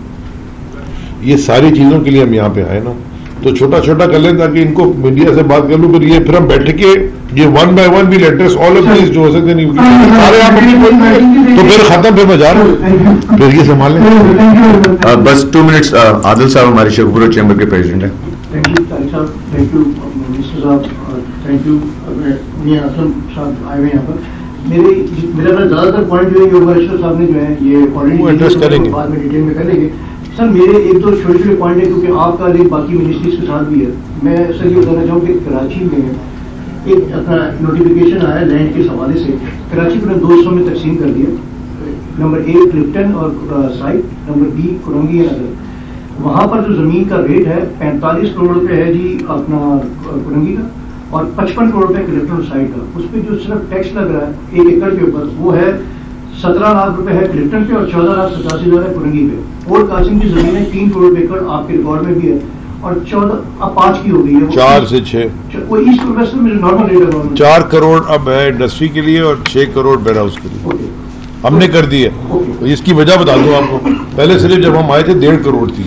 ये सारी चीजों के लिए हम यहाँ पे आए ना तो छोटा छोटा कर लें ताकि इनको मीडिया से बात कर लूं, फिर हम बैठ के ये 1 by 1 we'll address all of these जो हो सकते नहीं सारे आप तो फिर खत्म, फिर मैं जा रहा हूँ, फिर ये संभाल लें। बस 2 मिनट्स। आदिल साहब हमारे शेखपुरा चैम्बर के प्रेसिडेंट हैं। थैंक यू साहब, थैंक यू मिनिस्टर साहब, थैंक यू मियां असलम साहब आए हुए यहाँ पर। मेरा ज्यादातर पॉइंट जो है उमर अशरफ साहब ने जो है ये ऑलरेडी बाद में डिटेल में कर लेंगे। सर मेरे एक दो छोटे छोटे पॉइंट है क्योंकि आपका लिंक बाकी मिनिस्ट्रीज के साथ भी है। मैं सर ये बताना चाहूँ कि कराची में एक अपना नोटिफिकेशन आया लैंड के हवाले से, कराची को 2 हिस्सों में तकसीम कर दिया। नंबर 1 क्लिफ्टन और साइट, नंबर B कुरंगी नगर। वहाँ पर जो जमीन का रेट है 45 करोड़ रुपए है जी अपना कुरंगी का और 55 करोड़ रुपए क्लिफ्टन साइट का। उस पर जो सिर्फ टैक्स लग रहा है 1 एकड़ के ऊपर वो है 17 लाख रुपए है क्लिफ्टन पे और 14,87,000 है कुरंगी पे। और कासिम की जमीन है 3 करोड़ एकड़ आपके रिकॉर्ड में भी है और 14 अब 5 की हो गई है 4 से 6 वो ईस्ट वेस्ट में नॉर्मल रेट है 4 करोड़ अब है इंडस्ट्री के लिए और 6 करोड़ वेयर हाउस के लिए हमने कर दी है। तो इसकी वजह बता दूं आपको, पहले सिर्फ जब हम आए थे 1.5 करोड़ थी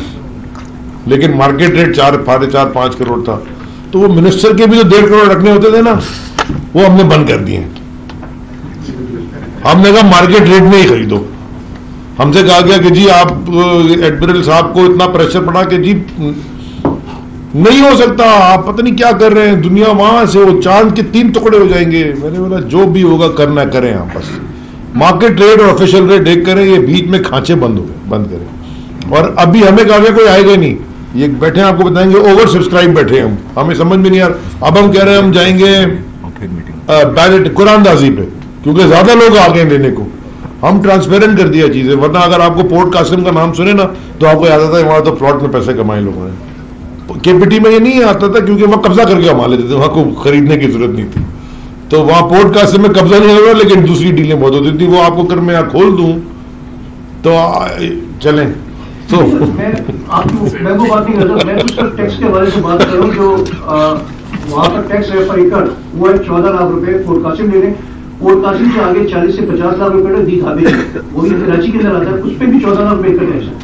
लेकिन मार्केट रेट 4.5 करोड़ था, तो वो मिनिस्टर के भी जो 1.5 करोड़ रखने होते थे ना वो हमने बंद कर दिए। हमने कहा मार्केट रेट में ही खरीदो। हमसे कहा गया कि जी आप एडमिरल साहब को इतना प्रेशर पड़ा कि जी नहीं हो सकता, आप पता नहीं क्या कर रहे हैं, दुनिया वहां से वो चांद के 3 टुकड़े हो जाएंगे। मैंने बोला जो भी होगा करना करें, आप बस मार्केट रेट और ऑफिशियल रेट देख करें, ये बीच में खांचे बंद हो गए, बंद करें। और अभी हमें कहा गया कोई आएगा नहीं, ये बैठे हैं आपको बताएंगे ओवर सब्सक्राइब बैठे हम, हमें समझ में नहीं आ रहा। अब हम कह रहे हैं हम जाएंगे बैलेट कुरानदाजी पे क्योंकि ज्यादा लोग आ गए लेने को। हम ट्रांसपेरेंट कर दिया चीजें, वरना अगर आपको पोर्ट कासिम का नाम सुने ना तो आपको याद आता है वहां तो फ्लॉट में पैसे कमाए लोगों ने। केपीटी में ये नहीं आता था क्योंकि वहां कब्जा करके कमा लेते थे, वहां को खरीदने की जरूरत नहीं थी। तो वहां पोर्ट कासिम में कब्जा नहीं होगा लेकिन दूसरी डीलें बहुत होती थी, वो आपको कर मैं खोल दूं तो चलें। तो मैं वो बात नहीं करता, मैं तो सिर्फ टैक्स के बारे में बात कर रहा हूँ। जो वहाँ पर टैक्स है पर एकड़ वो है 14 लाख रुपए पोर्ट कासिम ले लें, पोर्ट कासिम से आगे 40 से 50 लाख रुपए दी धाबे वो भी कराची के अंदर आता है, उस पर भी 14 लाख रुपए का टैक्स है।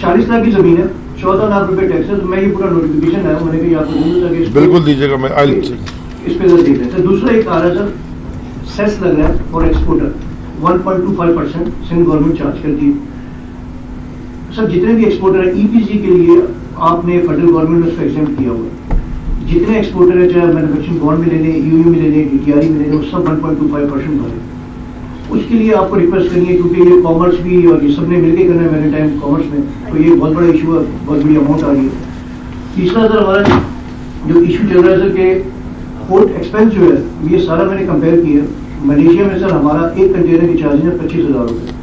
40 लाख की जमीन है, 14 लाख रुपए टैक्स है। तो मैं ये पूरा नोटिफिकेशन आया, मैंने कहा आपको बिल्कुल दीजिएगा, मैं इस पे देख लेते हैं। दूसरा एक आ रहा है सर सेस लग रहा है और एक्सपोर्टर 1.25% सिंध गवर्नमेंट चार्ज करती है। सर जितने भी एक्सपोर्टर है ईपीसी के लिए आपने फेडरल गवर्नमेंट ने उसका एग्जाम्प्ट किया हुआ है। जितने एक्सपोर्टर है चाहे मैन्युफैक्चरिंग बॉन्ड में ले लें, यूयू में ले लें, डीटीआरई में ले लें, वो सब 1.25% भरे। उसके लिए आपको रिक्वेस्ट करनी है क्योंकि ये कॉमर्स भी और ये सबने मिलकर करना है मैरीटाइम कॉमर्स में, तो ये बहुत बड़ा इशू है, बहुत बड़ी अमाउंट आ रही है। तीसरा सर हमारा जो इशू चल रहा है सर के पोर्ट एक्सपेंस जो है ये सारा मैंने कंपेयर किया। मलेशिया में सर हमारा एक कंटेनर की चार्ज है 25,000 रुपये,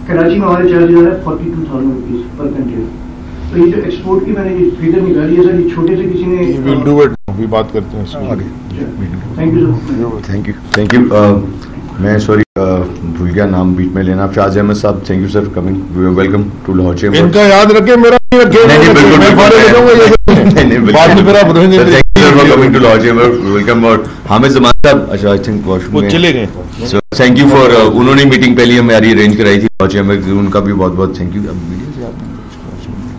कराची में हमारे चार्ज है 42,000 रुपीज पर कंटेनर। तो ये जो एक्सपोर्ट की मैंने ये फिगर निकाली है सर, ये छोटे से किसी ने अभी बात करते हैं आगे। Thank you thank you. मैं सॉरी भूल गया नाम बीच में लेना। शाहज अहमद साहब, thank you sir coming, welcome to Lahore chamber. इनका याद रखे, मेरा नहीं रखे। नहीं, बिल्कुल मैं फाड़े ले जाऊंगा ये बाद में फिर आप रहेंगे। Thank you for coming to Lahore chamber, welcome. और हामिद जमान साहब, अच्छा आई थिंक वो चले गए। सो थैंक यू फॉर, उन्होंने मीटिंग पहले हमारी अरेंज कराई थी लाहौर चेंबर की, उनका भी बहुत बहुत थैंक यू।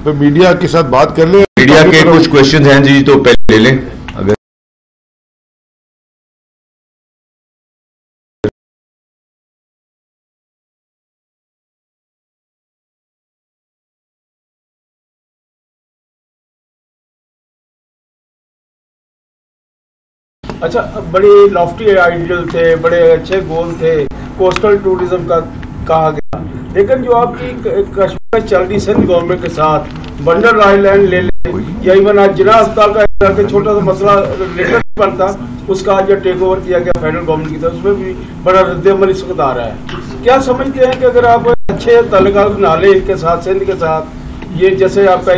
तो मीडिया के साथ बात कर ले। मीडिया के कुछ क्वेश्चन हैं जी, तो पहले ले लें अगर। अच्छा, बड़ी लॉफ्टी आइडियल थे, बड़े अच्छे गोल थे, कोस्टल टूरिज्म का कहा गया, लेकिन जो आपकी कश्मीर चल रही सिंध गवर्नमेंट के साथ बंडर आइलैंड ले लें या इवन आज जिला अस्पताल का छोटा सा मसला रिलेटेड बनता, उसका आज टेक ओवर किया गया फेडरल गवर्नमेंट की तरफ, उसमें भी बड़ा रद्द-ए-अमल इस वक्त आ रहा है। क्या समझते हैं कि अगर आप अच्छे ताल्लुकात बना लें इनके साथ, सिंध के साथ, ये जैसे आपका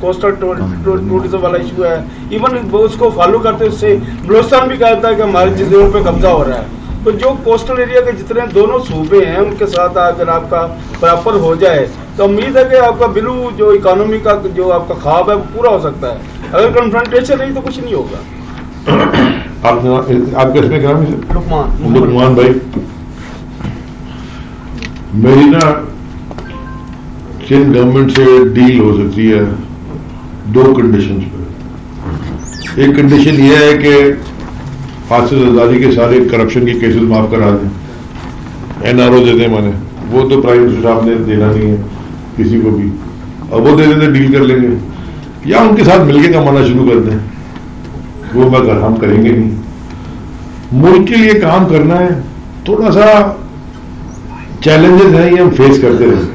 कोस्टल टूरिज्म वाला इशू है, इवन उसको फॉलो करते उससे बलोचिस्तान भी कहता है कि हमारी जजीरों पे कब्जा हो रहा है, तो जो कोस्टल एरिया के जितने दोनों सूबे हैं उनके साथ अगर आपका बराबर हो जाए तो उम्मीद है कि आपका बिलू जो इकोनॉमी का जो आपका ख्वाब है वो पूरा हो सकता है। अगर कन्फ्रंटेशन नहीं तो कुछ नहीं होगा। आपका इसमें क्या नाम है? लुकमान भाई, मेरी ना सिंध गवर्नमेंट से डील हो सकती है दो कंडीशंस पर। एक कंडीशन ये है कि हासिल जरदारी के सारे करप्शन के केसेस माफ करा दें, NRO दे दें, माने वो तो प्राइम मिनिस्टर साहब ने देना नहीं है किसी को भी, अब वो दे देते डील कर लेंगे, या उनके साथ मिलके कमाना शुरू कर दें, वो मगर हम करेंगे नहीं। मुल्क के लिए काम करना है, थोड़ा सा चैलेंजेस हैं, ये हम फेस करते रहे।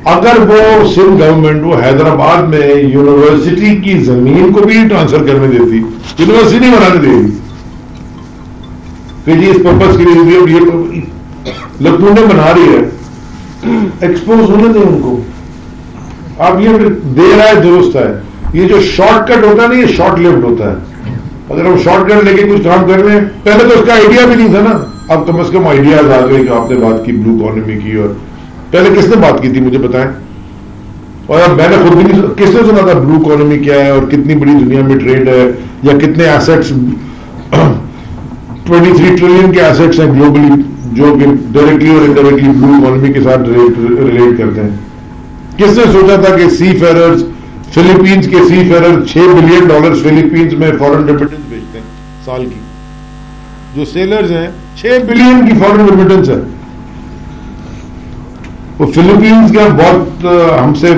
अगर वो सिंध गवर्नमेंट वो हैदराबाद में यूनिवर्सिटी की जमीन को भी ट्रांसफर करने देती, यूनिवर्सिटी नहीं बनाने देगी कि जी इस पर्पज के लिए ये लखनऊ में बना रही है, एक्सपोज होने दें उनको। अब ये दे रहा है दुरुस्त है, ये जो शॉर्टकट होता है ना, ये शॉर्ट लिव्ड होता है। अगर हम शॉर्टकट लेके कुछ काम कर रहे हैं, पहले तो उसका आइडिया भी नहीं था ना, अब कम से कम आइडियाज आ गए। आपने बात की ब्लू इकोनॉमी की, और पहले किसने बात की थी मुझे बताएं, और अब मैंने खुद भी नहीं, किसने सुना था ब्लू इकोनॉमी क्या है और कितनी बड़ी दुनिया में ट्रेड है, या कितने एसेट्स 23 ट्रिलियन के एसेट्स हैं ग्लोबली, जो कि डायरेक्टली और इनडायरेक्टली ब्लू इकोनॉमी के साथ रिलेट करते हैं। किसने सोचा था कि सी फेरर्स, फिलीपींस के सी फेरर $6 बिलियन फिलीपींस में फॉरेन रेमिटेंस भेजते हैं साल की, जो सेलर्स हैं 6 बिलियन की फॉरेन रेमिटेंस है। वो फिलीपींस का बहुत हमसे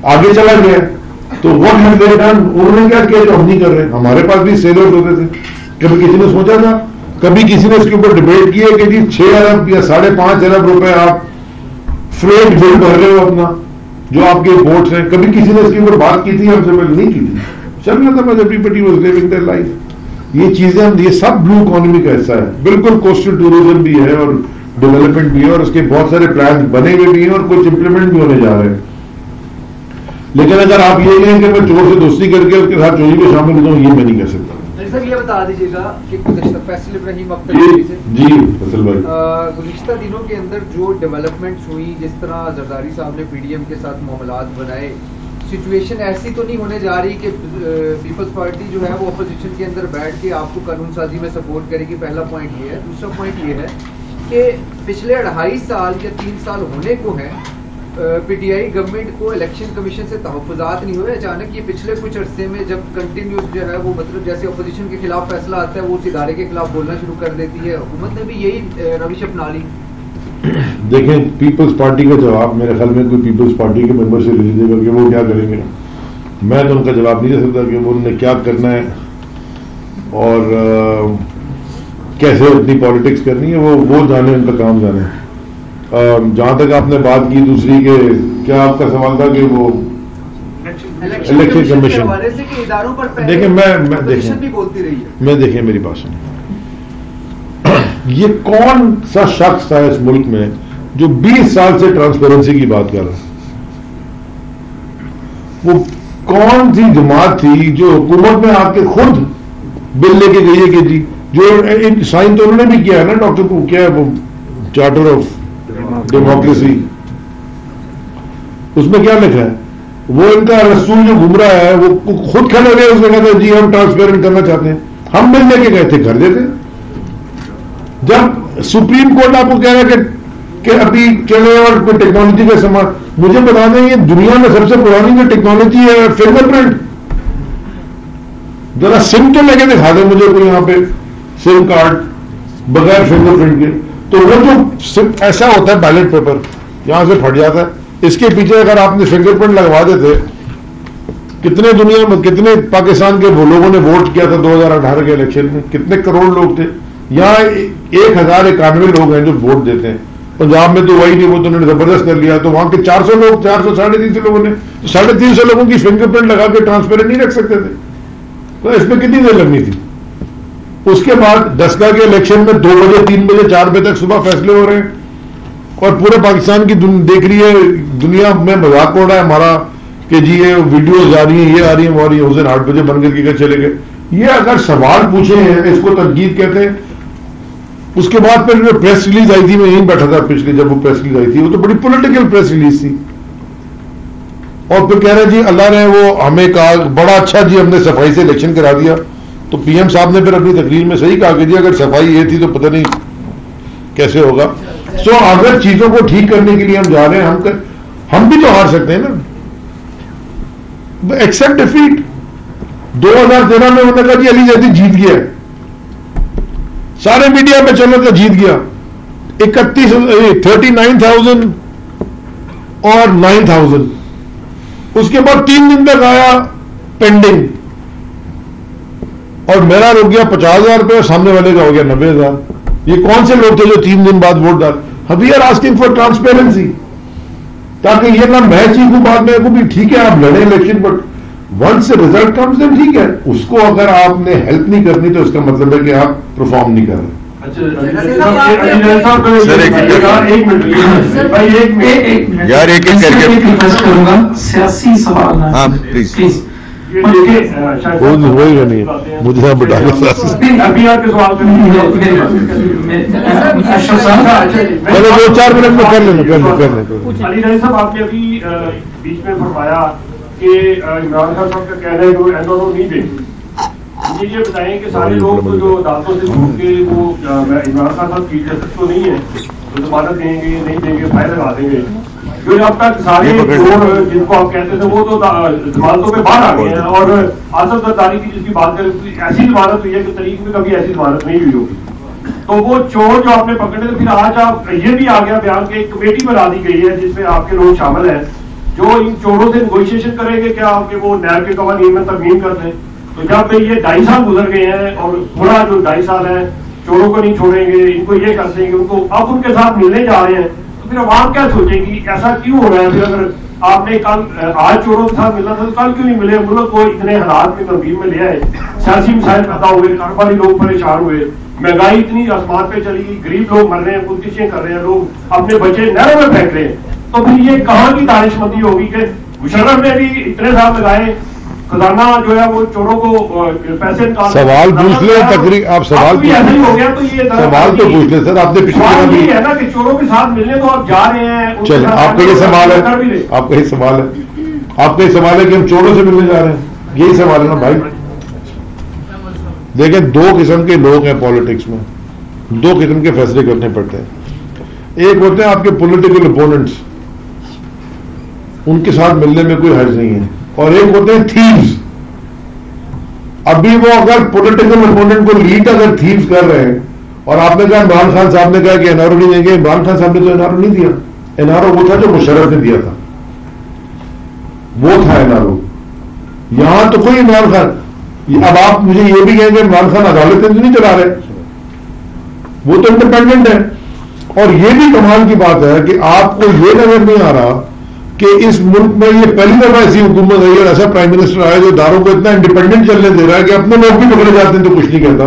आगे चला गया, तो व्हाट हैव दे डन, उन्होंने क्या किया जो हम नहीं कर रहे। हमारे पास भी सेलर्स होते थे, कभी किसी ने सोचा था, कभी किसी ने इसके ऊपर डिबेट किया कि जी 6 अरब या 5.5 अरब रुपए आप फ्रेट बिल भर रहे हो अपना, जो आपके पोर्ट्स हैं, कभी किसी ने इसके ऊपर बात की थी? हमसे पहले नहीं की थी, चल रहा था बस, everybody was living their life. ये चीजें हम, ये सब ब्लू इकोनॉमी का हिस्सा है। बिल्कुल कोस्टल टूरिज्म भी है और डेवलपमेंट भी है, और उसके बहुत सारे प्लान बने हुए भी हैं और कुछ इंप्लीमेंट भी होने जा रहे हैं। लेकिन अगर आप ये कहें कि मैं चोर से दोस्ती करके उसके साथ चोरी में शामिल हो जाऊं, ये मैं नहीं कर सकता। सर ये बता दीजिएगा कि फैसल इब्राहिम जी फसल भाई, गुज़िश्ता दिनों के अंदर जो डेवलपमेंट्स हुई, जिस तरह जरदारी साहब ने PDM के साथ मामलात बनाए, सिचुएशन ऐसी तो नहीं होने जा रही कि पीपल्स पार्टी जो है वो अपोजिशन के अंदर बैठ के आपको कानून साजी में सपोर्ट करेगी? पहला पॉइंट ये है। दूसरा पॉइंट ये है कि पिछले 2.5 साल या 3 साल होने को है PTI गवर्नमेंट को इलेक्शन कमीशन से तहफ़्फ़ुज़ात नहीं हुए, अचानक ये पिछले कुछ अरसे में जब कंटिन्यूस जो है वो मतलब जैसे अपोजिशन के खिलाफ फैसला आता है वो उस इदारे के खिलाफ बोलना शुरू कर देती है। हुकूमत ने भी यही रविश अपना ली। देखें, पीपल्स पार्टी का जवाब मेरे ख्याल में कोई पीपल्स पार्टी के मेंबर से ले लीजिएगा कि वो क्या करेंगे। मैं तो उनका जवाब नहीं दे सकता कि वो उन्होंने क्या करना है और कैसे अपनी पॉलिटिक्स करनी है, वो जाने, उनका काम जाने। जहां तक आपने बात की दूसरी के, क्या आपका सवाल था कि वो इलेक्शन कमीशन, देखिए मैं देखिए मेरी बात सुनिए, ये कौन सा शख्स था इस मुल्क में जो 20 साल से ट्रांसपेरेंसी की बात कर रहा है? वो कौन सी जमात थी जो हुकूमत में आके खुद बिल लेके गई है कि जी जो साइन तो उन्होंने भी किया है ना, डॉक्टर को क्या है वो चार्टर ऑफ डेमोक्रेसी, उसमें क्या लिखा है? वो इनका रसूल जो घूम रहा है वो खुद खड़े हुए उसने कहते जी हम ट्रांसपेरेंट करना चाहते हैं, हम बिल लेके गए थे, कर देते। जब सुप्रीम कोर्ट आपको कह रहा है कि अभी चले और कोई टेक्नोलॉजी का इस्तेमाल, मुझे बता दें ये दुनिया में सबसे पुरानी जो टेक्नोलॉजी है फिंगरप्रिंट, जरा सिम तो लेके दिखा दे मुझे कोई यहाँ पे सिम कार्ड बगैर फिंगरप्रिंट के। तो वो जो सिम ऐसा होता है बैलेट पेपर यहां से फट जाता है, इसके पीछे अगर आपने फिंगरप्रिंट लगवा देते, कितने दुनिया में कितने पाकिस्तान के लोगों ने वोट किया था 2018 के इलेक्शन में, कितने करोड़ लोग थे। यहाँ 1091 लोग हैं जो वोट देते हैं, पंजाब में तो वही नहीं, वो तो उन्होंने जबरदस्त कर लिया, तो वहां के 400 लोग 400 350 लोगों ने 350 लोगों की फिंगरप्रिंट लगा के ट्रांसपेरेंट नहीं रख सकते थे, तो इसमें कितनी देर लगनी थी। उसके बाद 10 के इलेक्शन में 2 बजे 3 बजे 4 बजे तक सुबह फैसले हो रहे हैं और पूरे पाकिस्तान की देख रही है, दुनिया में मजाक हो रहा है हमारा कि जी ये वीडियोज आ रही है, ये आ रही है, वो आ रही है, उस दिन 8 बजे बन करके चले गए। ये अगर सवाल पूछे हैं इसको तनकीद कहते हैं। उसके बाद फिर जो प्रेस रिलीज आई थी, मैं यहीं बैठा था पिछले, जब वो प्रेस रिलीज आई थी वो तो बड़ी पॉलिटिकल प्रेस रिलीज थी, और फिर कह रहे जी अल्लाह ने वो हमें कहा बड़ा अच्छा जी हमने सफाई से इलेक्शन करा दिया। तो पीएम साहब ने फिर अपनी तकरीर में सही कहा कि जी अगर सफाई ये थी तो पता नहीं कैसे होगा। सो अगर चीजों को ठीक करने के लिए हम जा रहे हैं, हम भी तो हार सकते हैं ना, एक्सेप्ट डिफीट। 2013 में उन्होंने कहा जी अली जैदी जीत गया, सारे मीडिया में चलो तो जीत गया, 39,000 और 9,000। उसके बाद 3 दिन तक आया पेंडिंग, और मेरा रुक गया 50,000 रुपये और सामने वाले का हो गया 90,000। ये कौन से लोग थे जो 3 दिन बाद वोट डाल। We are asking for transparency, ताकि ये ना मैं चीखूं बाद में को भी ठीक है आप लड़े election, but once result comes then ठीक है, उसको अगर आपने हेल्प नहीं करनी तो इसका मतलब है कि आप परफॉर्म नहीं कर रहे। यार एक करके करूंगा सियासी सवाल है। हाँ प्लीज होगा नहीं, मुझे आप बता अभी आपके सवाल चलो 2-4 मिनट में कर लेना। अली राय साहब आपने अभी बीच में फरमाया कि इमरान खान साहब का कहना है वो एनओ नहीं देंगे। मुझे ये बताएं कि सारे लोग जो अदालतों से छूट के वो इमरान खान साहब चीफ जस्टिस तो नहीं है, तो जमानत देंगे नहीं देंगे, फाइल लगा देंगे। जो अब तक सारे चोर जिनको आप कहते थे वो तो जमानतों पे बाहर आ गए हैं, और आसफ जरदारी की जिसकी बात करें ऐसी जमानत हुई है कि तारीख में कभी ऐसी जमानत नहीं हुई होगी। तो वो चोर जो आपने पकड़े थे, फिर आज आप ये भी आ गया बयान के एक कमेटी बना दी गई है जिसमें आपके लोग शामिल हैं जो इन चोरों से नेगोशिएशन करेंगे क्या आपके वो नैब के कवानीन में तरमीम कर दें। तो जब ये 2.5 साल गुजर गए हैं और पूरा जो 2.5 साल है चोरों को नहीं छोड़ेंगे, इनको ये कर देंगे, उनको अब उनके साथ मिलने जा रहे हैं, तो फिर आवाम क्या सोचेगी ऐसा क्यों हो रहा है। फिर अगर आपने कल आज चोरों के साथ मिलना था तो कल क्यों नहीं मिले। मुल्क को इतने हालात में तब्दील में ले आए, सियासी मसाइल पैदा हुए, कारोबारी लोग परेशान हुए, महंगाई इतनी आसमान पे चली, गरीब लोग मर रहे हैं, खुदकुशियां कर रहे हैं, लोग अपने बच्चे नहरों में फेंक रहे हैं। तो फिर ये कहाँ की दानिशमंदी होगी कि मुशर्रफ ने भी इतने साल लगाए, खजाना जो है वो चोरों को पैसे निकाल। सवाल पूछ ले तकरीर, आप सवाल ऐसा ही हो गया। तो ये सवाल तो पूछ ले सर, आपने पिछले है ना कि चोरों के साथ मिलने तो आप जा रहे हैं। चलिए आपका ये सवाल है, आपका ही सवाल है, आपका ही सवाल है कि हम चोरों से मिलने जा रहे हैं, यही सवाल है ना भाई। देखें 2 किस्म के लोग हैं पॉलिटिक्स में, 2 किस्म के फैसले करने पड़ते हैं। एक होते हैं आपके पॉलिटिकल ओपोनेंट्स, उनके साथ मिलने में कोई हर्ज नहीं है, और एक होते हैं थीव्स। अभी वो अगर पॉलिटिकल ओपोनेंट को लीड अगर थीव्स कर रहे हैं, और आपने कहा इमरान खान साहब ने कहा कि एनआरओ नहीं देंगे, इमरान खान साहब ने तो एनआरओ नहीं दिया। एनआरओ वो था जो मुशर्रफ ने दिया था, वो था एनआरओ। यहां तो कोई इमरान खान, अब आप मुझे ये भी कहेंगे इमरान खान अदालतें नहीं चला रहे, वो तो इंडिपेंडेंट है। और ये भी कमाल की बात है कि आपको ये नजर नहीं आ रहा कि इस मुल्क में ये पहली दफा ऐसी हुकूमत आई और ऐसा प्राइम मिनिस्टर आया जो इदारों को इतना इंडिपेंडेंट चलने दे रहा है कि अपने लोग भी पकड़े जाते हैं तो कुछ नहीं कहता,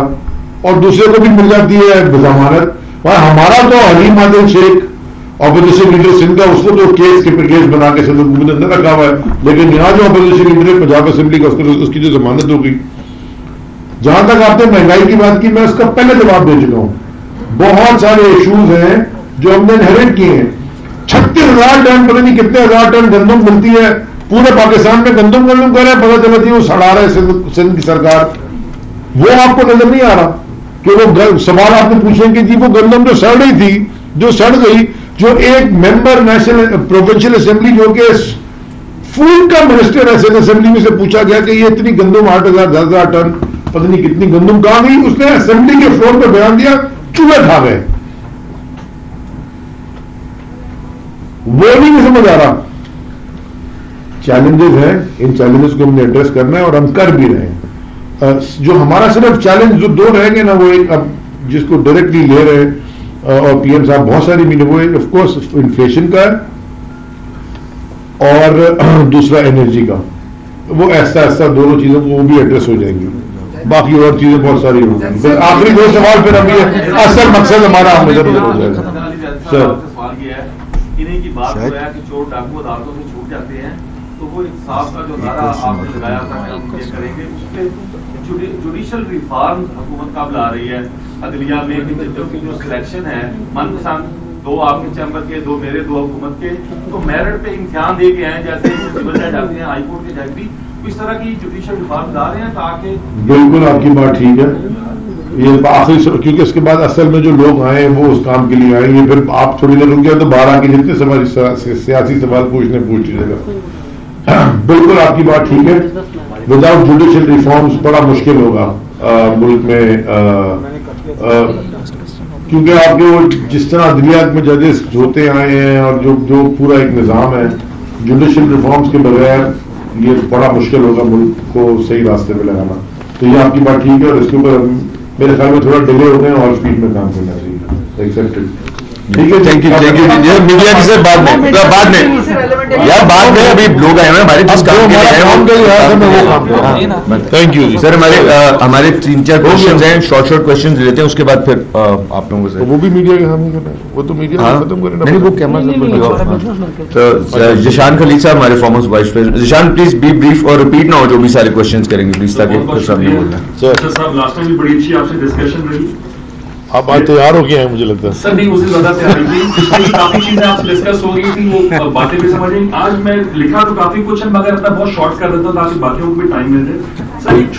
और दूसरे को भी मिल जाती है जमानत। हमारा तो हलीम आदिल शेख ऑपोजिशन लीडर सिंध का, उसको तो केस बना के सदर के अंदर रखा हुआ है, लेकिन यहाँ जो ऑपोजिशन लीडर है पंजाब असेंबली का, उसकी जो जमानत होगी। जहां तक आपने महंगाई की बात की, मैं उसका पहले जवाब दे चुका हूं। बहुत सारे इश्यूज हैं जो हमने इनहेरिट किए हैं। 36,000 टन, पता नहीं कितने हजार टन गंदम मिलती है पूरे पाकिस्तान में, गंदम कर रहा है, पता चला थी वो सड़ा रहा है सिंध की सरकार। वो आपको नजर नहीं आ रहा कि वो सवाल आपने पूछे कि जी वो गंदम जो सड़ रही थी, जो सड़ गई, जो एक मेंबर नेशनल प्रोविंशियल असेंबली जो कि फूड का मिनिस्टर है सिंध असेंबली में से पूछा गया कि ये इतनी गंदम 8,000 10,000 टन पता नहीं कितनी गंदम कहां गई, उसने असेंबली के फ्लोर पर बयान दिया चूहे खा गए। वो भी नहीं समझ आ रहा। चैलेंजेस हैं, इन चैलेंजेस को हमने एड्रेस करना है और हम कर भी रहे हैं। जो हमारा सिर्फ चैलेंज जो दो रहेंगे ना, वो एक अब जिसको डायरेक्टली ले रहे हैं और पीएम साहब बहुत सारी मीटिंग, वो ऑफ कोर्स इन्फ्लेशन का है और दूसरा एनर्जी का। वो ऐसा ऐसा दोनों चीजों को वो भी एड्रेस हो जाएंगी, बाकी और चीजें बहुत सारी होंगी। फिर आखिरी दो सवाल फिर अभी असल मकसद हमारा हम इधर उधर हो जाएगा। सर इन्हीं की बात हो रहा है कि चोर डाकू अदालतों से छूट जाते हैं, तो वो इंसाफ का जो नारा आपने लगाया था हम ये करेंगे, उसपे जुडिशल रिफॉर्म हुकूमत कब ला रही है अदलिया में, जो सिलेक्शन है मनपसंद 2 आपके चैम्बर के, 2 मेरे, 2 हुकूमत के, तो मेरिट पे इम्तिहान दे के आए, जैसे सिविल जज आते हैं, हाईकोर्ट के जज भी इस तरह की जुडिशल रिफॉर्म ला रहे हैं ताकि। बिल्कुल आपकी बात ठीक है, ये आखिरी, क्योंकि इसके बाद असल में जो लोग आए वो उस काम के लिए आएंगे, फिर आप थोड़ी देर रुक गए तो बाहर आके जितने सवाल सियासी सवाल पूछ लीजिएगा। बिल्कुल आपकी बात ठीक है, विदाउट जुडिशियल रिफॉर्म्स बड़ा मुश्किल होगा मुल्क में, क्योंकि आपके वो जिस तरह अदलियात में जजेस होते आए हैं और जो पूरा एक निज़ाम है, जुडिशियल रिफॉर्म्स के बगैर ये बड़ा मुश्किल होगा मुल्क को सही रास्ते पे लगाना। तो ये आपकी बात ठीक है और इसके ऊपर मेरे ख्याल में थोड़ा डिले हो गए और स्पीड में काम करना चाहिए। एक्सेप्टेड, ठीक है, थैंक यू। मीडिया की सर बाद में यार बाद में अभी लोग आए हैं हमारे जिस काम के लिए थैंक यू सर। हमारे 3-4 क्वेश्चन हैं, शॉर्ट क्वेश्चन लेते हैं, उसके बाद फिर आप लोगों से वो भी मीडिया के सामने करना है, वो तो मीडिया खत्म करना नहीं, वो कैमरा। तो जिशान खलील साहब हमारे former vice president, Zeeshan please be brief और रिपीट ना हो जो भी सारे क्वेश्चन करेंगे प्लीज, ताकि फिर सामने बोलना। सर साहब लास्ट टाइम भी बड़ी अच्छी आपसे डिस्कशन रही, आप आज तैयार हो गए हैं मुझे लगता है। सर नहीं, उससे ज्यादा तैयारी थी, काफी चीजें आपसे डिस्कस हो गई थी, वो बातें भी समझ आई। आज मैं लिखा तो काफी कुछ है, मगर अपना बहुत शॉर्ट कर देता ताकि बाकियों को भी टाइम मिल जाए। सर